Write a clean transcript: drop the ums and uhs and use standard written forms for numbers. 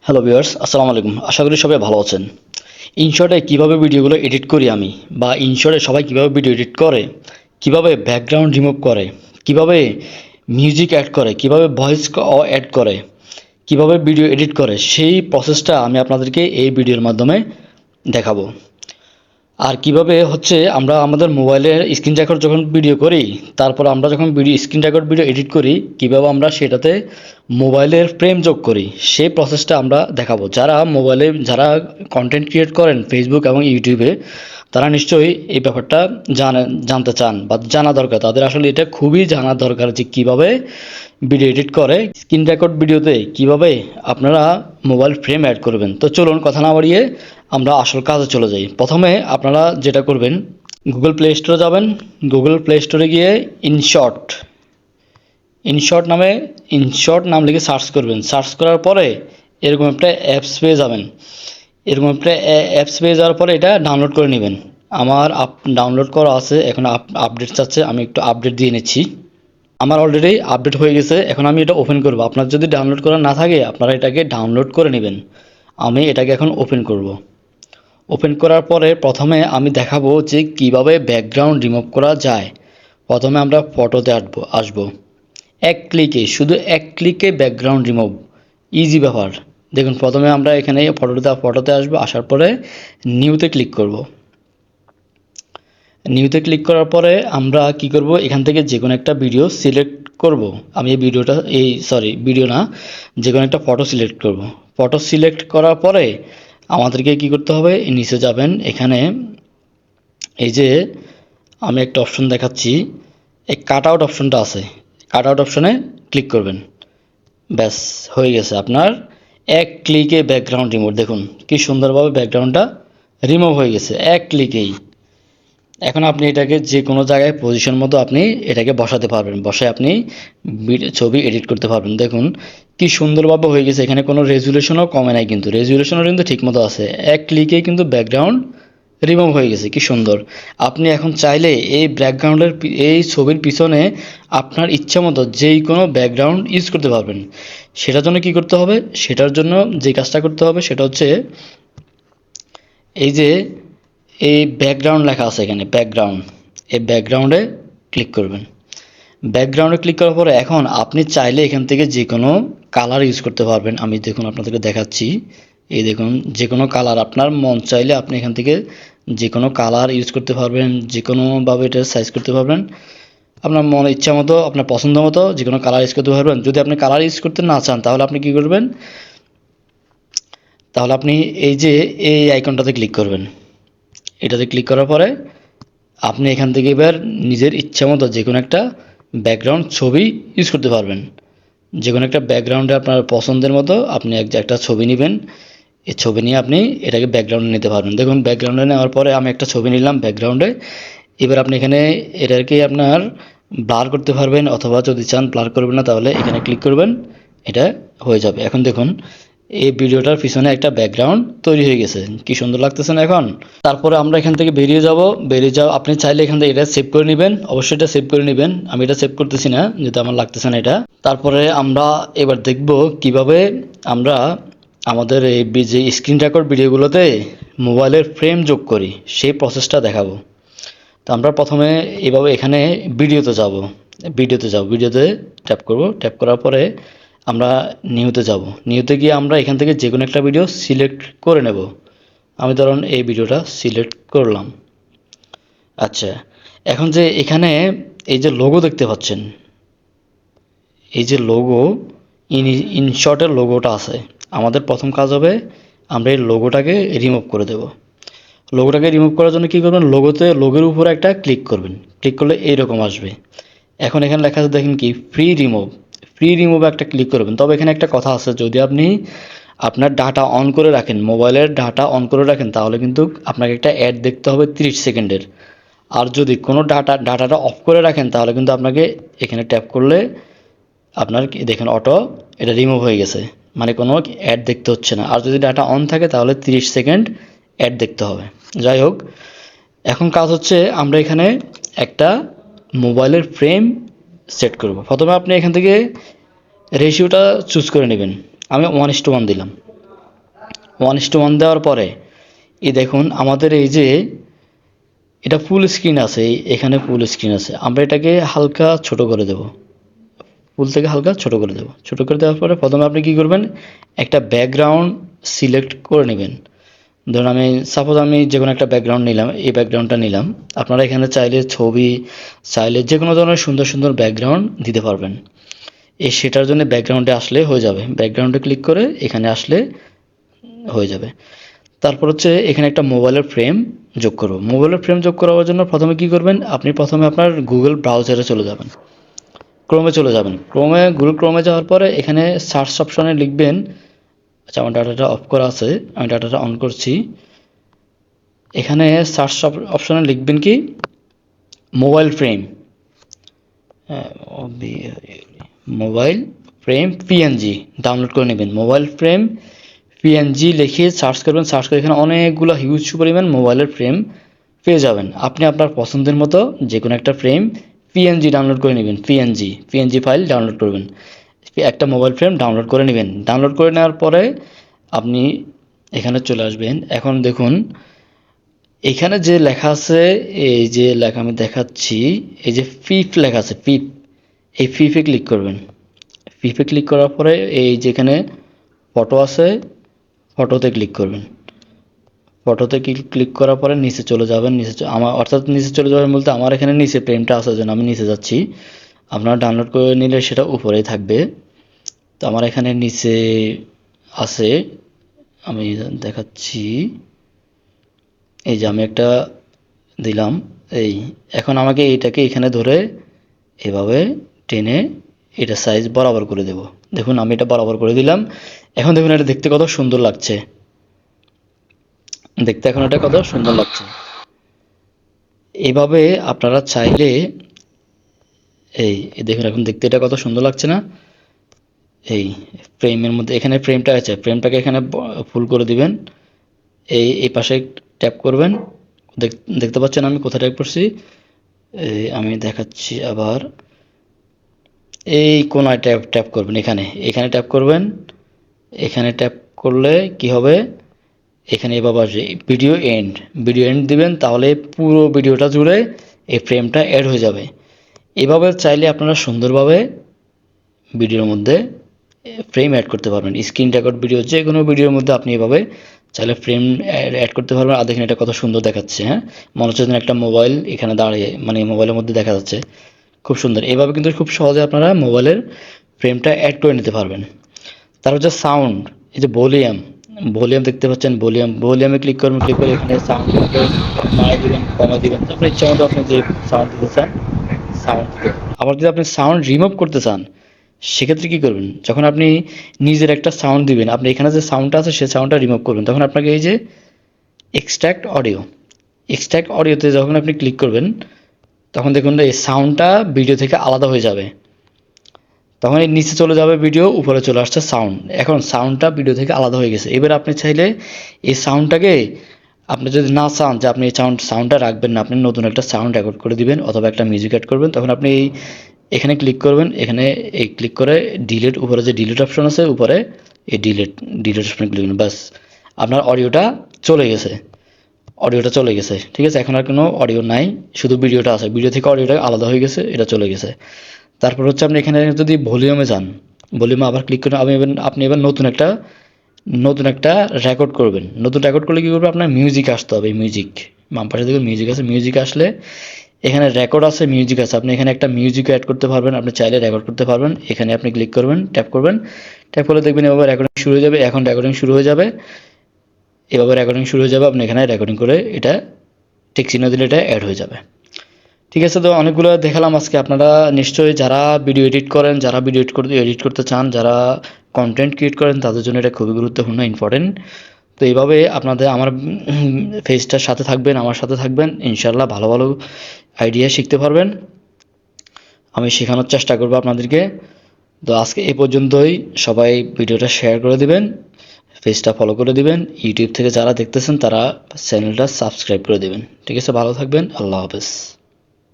Hello viewers, আসসালামু আলাইকুম। আশা করি সবাই ভালো আছেন। ইনশটে কিভাবে ভিডিওগুলো এডিট করি আমি, বা ইনশটে সবাই কিভাবে ভিডিও এডিট করে, কিভাবে ব্যাকগ্রাউন্ড রিমুভ করে, কিভাবে মিউজিক অ্যাড করে, কিভাবে ভয়েস অ্যাড করে, কিভাবে ভিডিও এডিট করে, সেই প্রসেসটা আমি আপনাদেরকে এই ভিডিওর মাধ্যমে দেখাবো। আর কিভাবে হচ্ছে আমরা আমাদের মোবাইলের স্ক্রিন রেকর্ড যখন ভিডিও করি, তারপর আমরা যখন স্ক্রিন রেকর্ড ভিডিও এডিট করি, কিভাবে আমরা সেটাতে মোবাইলের ফ্রেম যোগ করি, সেই প্রসেসটা আমরা দেখাবো। যারা কন্টেন্ট ক্রিয়েট করেন ফেসবুক এবং ইউটিউবে, তারা নিশ্চয়ই এই ব্যাপারটা জানতে চান বা জানা দরকার। তাদের আসলে এটা খুবই জানা দরকার যে কিভাবে ভিডিও এডিট করে স্ক্রিন রেকর্ড ভিডিওতে কিভাবে আপনারা মোবাইল ফ্রেম অ্যাড করবেন। তো চলুন কথা না বাড়িয়ে আমরা আসল কাজে চলে যাই। প্রথমে আপনারা যেটা করবেন, গুগল প্লে স্টোরে যাবেন। গুগল প্লে স্টোরে গিয়ে ইনশট নাম লিখে সার্চ করবেন। সার্চ করার পরে এরকম একটা অ্যাপস পেয়ে যাবেন। এরকম একটা অ্যাপস পেয়ে যাওয়ার পরে এটা ডাউনলোড করে নেবেন। আমার ডাউনলোড করা আছে, এখন আপডেট চাচ্ছে, আমি একটু আপডেট দিয়ে নিচ্ছি। আমার অলরেডি আপডেট হয়ে গেছে, এখন আমি এটা ওপেন করব। আপনার যদি ডাউনলোড করা না থাকে, আপনারা এটাকে ডাউনলোড করে নেবেন। আমি এটাকে এখন ওপেন করব। ওপেন করার পরে প্রথমে আমি দেখাবো যে কিভাবে ব্যাকগ্রাউন্ড রিমুভ করা যায়। প্রথমে আমরা ফটোতে আসবো। শুধু এক ক্লিকে ব্যাকগ্রাউন্ড রিমুভ, ইজি ব্যাপার। দেখুন, প্রথমে আমরা এখানে ফটোতে আসবো। আসার পরে নিউতে ক্লিক করব। নিউতে ক্লিক করার পরে আমরা কি করব, এখান থেকে যে কোনো একটা ভিডিও সিলেক্ট করব। আমি এই ভিডিও না, যে কোনো একটা ফটো সিলেক্ট করব। ফটো সিলেক্ট করার পরে আমাদেরকে কি করতে হবে, নিচে যাবেন। এখানে এই যে আমি একটা অপশন দেখাচ্ছি, এই কাট আউট অপশনটা আছে, কাট আউট অপশনে ক্লিক করবেন। ব্যাস, হয়ে গেছে আপনার এক ক্লিকে ব্যাকগ্রাউন্ড রিমুভ। দেখুন কি সুন্দরভাবে ব্যাকগ্রাউন্ডটা রিমুভ হয়ে গেছে এক ক্লিকেই। এখন আপনি এটাকে যে কোনো জায়গায় পজিশন মতো আপনি এটাকে বসাতে পারবেন, বসে আপনি ছবি এডিট করতে পারবেন। দেখুন কি সুন্দরভাবে হয়ে গেছে। এখানে কোনো রেজুলেশনও কমে নাই, কিন্তু রেজুলেশনও কিন্তু ঠিক মতো আছে। এক ক্লিকেই কিন্তু ব্যাকগ্রাউন্ড রিমুভ হয়ে গেছে, কি সুন্দর। আপনি এখন চাইলে এই ছবির পিছনে আপনার ইচ্ছা মতো যেই কোনো ব্যাকগ্রাউন্ড ইউজ করতে পারবেন। সেটার জন্য কি করতে হবে, সেটার জন্য যে কাজটা করতে হবে সেটা হচ্ছে এই যে এই ব্যাকগ্রাউন্ড লেখা আছে এখানে, এই ব্যাকগ্রাউন্ডে ক্লিক করবেন। ব্যাকগ্রাউন্ডে ক্লিক করার পরে এখন আপনি চাইলে এখান থেকে যে কোনো কালার ইউজ করতে পারবেন। আমি দেখুন আপনাদেরকে দেখাচ্ছি। এই দেখুন, যে কোনো কালার আপনার মন চাইলে আপনি এখান থেকে যে কোনো কালার ইউজ করতে পারবেন, যে কোনোভাবে এটা সাইজ করতে পারবেন। আপনার মনে ইচ্ছা মতো, আপনার পছন্দ মতো যে কোনো কালার ইউজ করতে পারবেন। যদি আপনি কালার ইউজ করতে না চান, তাহলে আপনি কি করবেন, তাহলে আপনি এই যে এই আইকনটাতে ক্লিক করবেন। এটাতে ক্লিক করার পরে আপনি এখান থেকে এবার নিজের ইচ্ছা মতো যে কোনো একটা ব্যাকগ্রাউন্ড ছবি ইউজ করতে পারবেন। যে কোনো একটা ব্যাকগ্রাউন্ডে আপনার পছন্দের মতো আপনি একটা ছবি নেবেন। এই ছবি নিয়ে আপনি এটাকে ব্যাকগ্রাউন্ডে নিতে পারবেন। দেখুন, ব্যাকগ্রাউন্ডে নেওয়ার পরে আমি একটা ছবি নিলাম ব্যাকগ্রাউন্ডে। এবার আপনি এখানে এটাকে আপনার ব্লার করতে পারবেন, অথবা যদি চান ব্লার করবেন না, তাহলে এখানে ক্লিক করবেন, এটা হয়ে যাবে। এখন দেখুন এই ভিডিওটার পিছনে একটা ব্যাকগ্রাউন্ড তৈরি হয়ে গেছে, কি সুন্দর লাগতেছে না এখন। তারপরে আমরা এখান থেকে বেরিয়ে যাও। আপনি চাইলে এখান থেকে এটা সেভ করে নেবেন, অবশ্যই এটা সেভ করে নেবেন। আমি এটা সেভ করতেছি না, যেহেতু আমার লাগতেছে না এটা। তারপরে আমরা এবার দেখব কিভাবে আমরা আমাদের এই যে স্ক্রিন রেকর্ড ভিডিওগুলোতে মোবাইলের ফ্রেম যোগ করি, সেই প্রসেসটা দেখাবো। তো আমরা প্রথমে এভাবে এখানে ভিডিওতে ট্যাপ করব। ট্যাপ করার পরে আমরা নিউতে গিয়ে আমরা এখান থেকে যে কোনো একটা ভিডিও সিলেক্ট করে নেব। আমি ধরুন এই ভিডিওটা সিলেক্ট করলাম। আচ্ছা, এখন যে এখানে এই যে লোগো দেখতে পাচ্ছেন, এই যে লোগো, ইনশটের লোগোটা আছে, আমাদের প্রথম কাজ হবে আমরা এই লোগোটাকে রিমুভ করে দেব। লোগোটাকে রিমুভ করার জন্য কী করবেন, লোগোর উপরে একটা ক্লিক করবেন। ক্লিক করলে এইরকম আসবে। এখন এখানে লেখা আছে দেখেন কি, ফ্রি রিমুভ একটা ক্লিক করবেন। তবে এখানে একটা কথা আছে, যদি আপনি আপনার ডাটা অন করে রাখেন, মোবাইলের ডাটা অন করে রাখেন, তাহলে কিন্তু আপনাকে একটা অ্যাড দেখতে হবে 30 সেকেন্ডের। আর যদি কোনো ডাটাটা অফ করে রাখেন, তাহলে কিন্তু আপনাকে এখানে ট্যাপ করলে আপনার দেখেন অটো এটা রিমুভ হয়ে গেছে, মানে কোনো অ্যাড দেখতে হচ্ছে না। আর যদি ডাটা অন থাকে, তাহলে 30 সেকেন্ড অ্যাড দেখতে হবে। যাই হোক, এখন কাজ হচ্ছে আমরা এখানে একটা মোবাইলের ফ্রেম সেট করব। প্রথমে আপনি এখান থেকে রেশিওটা চুজ করে নেবেন। আমি 1:1 দিলাম। 1:1 দেওয়ার পরে এই দেখুন আমাদের এই যে এটা ফুল স্ক্রিন আছে, এখানে ফুল স্ক্রিন আছে, আমরা এটাকে হালকা ছোট করে দেব, ফুল থেকে হালকা ছোট করে দেব। ছোট করে দেওয়ার পরে প্রথমে আপনি কি করবেন, একটা ব্যাকগ্রাউন্ড সিলেক্ট করে নেবেন। ধরুন আমি সাপোজ আমি যে কোনো একটা ব্যাকগ্রাউন্ড নিলাম, এই ব্যাকগ্রাউন্ডটা নিলাম। আপনারা এখানে চাইলে ছবি, চাইলে যে কোনো ধরনের সুন্দর সুন্দর ব্যাকগ্রাউন্ড দিতে পারবেন। সেটার জন্য ব্যাকগ্রাউন্ডে আসলে হয়ে যাবে, ব্যাকগ্রাউন্ডে ক্লিক করে এখানে আসলে হয়ে যাবে। তারপর হচ্ছে এখানে একটা মোবাইলের ফ্রেম যোগ করব। মোবাইলের ফ্রেম যোগ করার জন্য প্রথমে কি করবেন, আপনি প্রথমে আপনার গুগল ব্রাউজারে চলে যাবেন, ক্রোমে চলে যাবেন। গুগল ক্রোমে যাওয়ার পরে এখানে সার্চ অপশনে লিখবেন, আচ্ছা আমার ডাটাটা অফ করা আছে, আমি ডাটাটা অন করছি। এখানে সার্চ অপশনে লিখবেন কি mobile frame, mobile frame PNG download করে নেবেন। মোবাইল ফ্রেম পিএনজি লিখে সার্চ করবেন, সার্চ করে এখানে অনেকগুলো হিউজ পরিমাণ মোবাইলের ফ্রেম পেয়ে যাবেন। আপনি আপনার পছন্দের মতো যে কোনো একটা ফ্রেম পিএনজি ডাউনলোড করে নেবেন, পিএনজি ফাইল ডাউনলোড করবেন, একটা মোবাইল ফ্রেম ডাউনলোড করে নেবেন। ডাউনলোড করে নেওয়ার পরে আপনি এখানে চলে আসবেন। এখন দেখুন এখানে যে লেখা আছে, এই যে লেখা আমি দেখাচ্ছি, এই যে ফিফ লেখা আছে, এই ফিফে ক্লিক করবেন। ফিফে ক্লিক করার পরে এই যেখানে ফটো আছে, ফটোতে ক্লিক করবেন। ফটোতে ক্লিক করার পরে নিচে চলে যাবেন, আমার অর্থাৎ নিচে চলে যাবেন বলতে আমার এখানে নিচে ফ্রেমটা আছে জন্য আমি নিচে যাচ্ছি। আপনারা ডাউনলোড করে নিলে সেটা উপরেই থাকবে। তো আমার এখানে নিচে আছে, আমি দেখাচ্ছি। এই যে আমি একটা দিলাম, এখন আমাকে এইটাকে এখানে ধরে এভাবে টেনে এটা সাইজ বরাবর করে দেব। দেখুন আমি এটা বরাবর করে দিলাম। এখন দেখুন এটা দেখতে কত সুন্দর লাগছে, দেখতে এখন এটা কত সুন্দর লাগছে। এইভাবে আপনারা চাইলে দেখুন এখন দেখতে এটা কত সুন্দর লাগছে না। এই ফ্রেমের মধ্যে এখানে ফ্রেমটা আছে, ফ্রেমটাকে এখানে ফুল করে দিবেন। এই পাশে ট্যাপ করবেন, দেখতে পাচ্ছেন আমি কোথায় ট্যাপ করছি, আমি দেখাচ্ছি আবার। এই কোনায় ট্যাপ করবেন, এখানে ট্যাপ করবেন। এখানে ট্যাপ করলে কি হবে, এখানে এভাবে আসবে ভিডিও এন্ড দিবেন, তাহলে পুরো ভিডিওটা জুড়ে এই ফ্রেমটা অ্যাড হয়ে যাবে। এভাবে চাইলে আপনারা সুন্দরভাবে ভিডিওর মধ্যে ফ্রেম অ্যাড করতে পারবেন। স্ক্রিন রেকর্ড ভিডিও, যে কোনো ভিডিওর মধ্যে আপনি এভাবে চাইলে ফ্রেম অ্যাড করতে পারবেন। আর দেখেন এটা কত সুন্দর দেখাচ্ছে, হ্যাঁ, মনে হচ্ছে যেন একটা মোবাইল এখানে দাঁড়িয়ে, মানে মোবাইলের মধ্যে দেখা যাচ্ছে, খুব সুন্দর। এভাবে কিন্তু খুব সহজে আপনারা মোবাইলের ফ্রেমটা অ্যাড করে নিতে পারবেন। তারপর হচ্ছে সাউন্ড, এই যে ভলিউম দেখতে পাচ্ছেন, ভলিউমে ক্লিক করবেন, ক্লিক করে এখানে সাউন্ড বাড়াই দিবেন, কমাই দিবেন, তারপরে ইচ্ছা মতো আপনি যে সাউন্ড দিতে চান সাউন্ড দিবেন। আবার যদি আপনি সাউন্ড রিমুভ করতে চান সেক্ষেত্রে কি করবেন, যখন আপনি নিজের একটা সাউন্ড দিবেন, আপনি এখানে যে সাউন্ডটা আছে সেই সাউন্ডটা রিমুভ করবেন, তখন আপনাকে এই যে এক্সট্রাক্ট অডিওতে যখন আপনি ক্লিক করবেন তখন দেখুন এই সাউন্ডটা ভিডিও থেকে আলাদা হয়ে যাবে। তখন এই নিচে চলে যাবে ভিডিও, উপরে চলে আসছে সাউন্ড। এখন সাউন্ডটা ভিডিও থেকে আলাদা হয়ে গেছে। এবার আপনি চাইলে এই সাউন্ডটাকে, আপনি যদি না চান যে আপনি এই সাউন্ডটা রাখবেন না, আপনি নতুন একটা সাউন্ড রেকর্ড করে দিবেন অথবা একটা মিউজিক অ্যাড করবেন, তখন আপনি এখানে ক্লিক করবেন। এখানে ক্লিক করে ডিলিট, উপরে যে ডিলিট অপশন আছে উপরে, এই ডিলিট অপশনে ক্লিক করবেন, বাস আপনার অডিওটা চলে গেছে, ঠিক আছে। এখন আর কোনো অডিও নাই, শুধু ভিডিওটা আছে, ভিডিও থেকে অডিওটা আলাদা হয়ে গেছে, এটা চলে গেছে। তারপর হচ্ছে আপনি এখানে যদি ভলিউমে যান, ভলিউমে আবার ক্লিক করেন, আপনি এবার নতুন একটা রেকর্ড করবেন। নতুন রেকর্ড করলে কী করবে, আপনার মিউজিক আসতে হবে। মিউজিক বাম পাশে দেখুন মিউজিক আছে, মিউজিক আসলে এখানে রেকর্ড আছে, মিউজিক আছে, আপনি এখানে একটা মিউজিক অ্যাড করতে পারবেন, আপনি চাইলে রেকর্ড করতে পারবেন। এখানে আপনি ক্লিক করবেন, ট্যাপ করলে দেখবেন এভাবে রেকর্ডিং শুরু হয়ে যাবে। এখন রেকর্ডিং শুরু হয়ে যাবে, আপনি এখানে রেকর্ডিং করে এটা টিক চিহ্ন দিলে এটা অ্যাড হয়ে যাবে। ঠিক আছে, তো অনেকগুলো দেখালাম আজকে। আপনারা নিশ্চয়ই যারা ভিডিও এডিট করেন, যারা ভিডিও এডিট করতে চান, যারা কন্টেন্ট ক্রিয়েট করেন, তাদের জন্য এটা খুবই গুরুত্বপূর্ণ, ইম্পর্টেন্ট। তো এইভাবে আপনাদের আমার পেজটার সাথে থাকবেন, আমার সাথে থাকবেন, ইনশাল্লাহ ভালো ভালো আইডিয়া শিখতে পারবেন। আমি শেখানোর চেষ্টা করব আপনাদেরকে। তো আজকে এই পর্যন্তই। সবাই ভিডিওটা শেয়ার করে দিবেন, পেজটা ফলো করে দিবেন। ইউটিউব থেকে যারা দেখতেছেন তারা চ্যানেলটা সাবস্ক্রাইব করে দিবেন। ঠিক আছে, ভালো থাকবেন, আল্লাহ হাফেজ।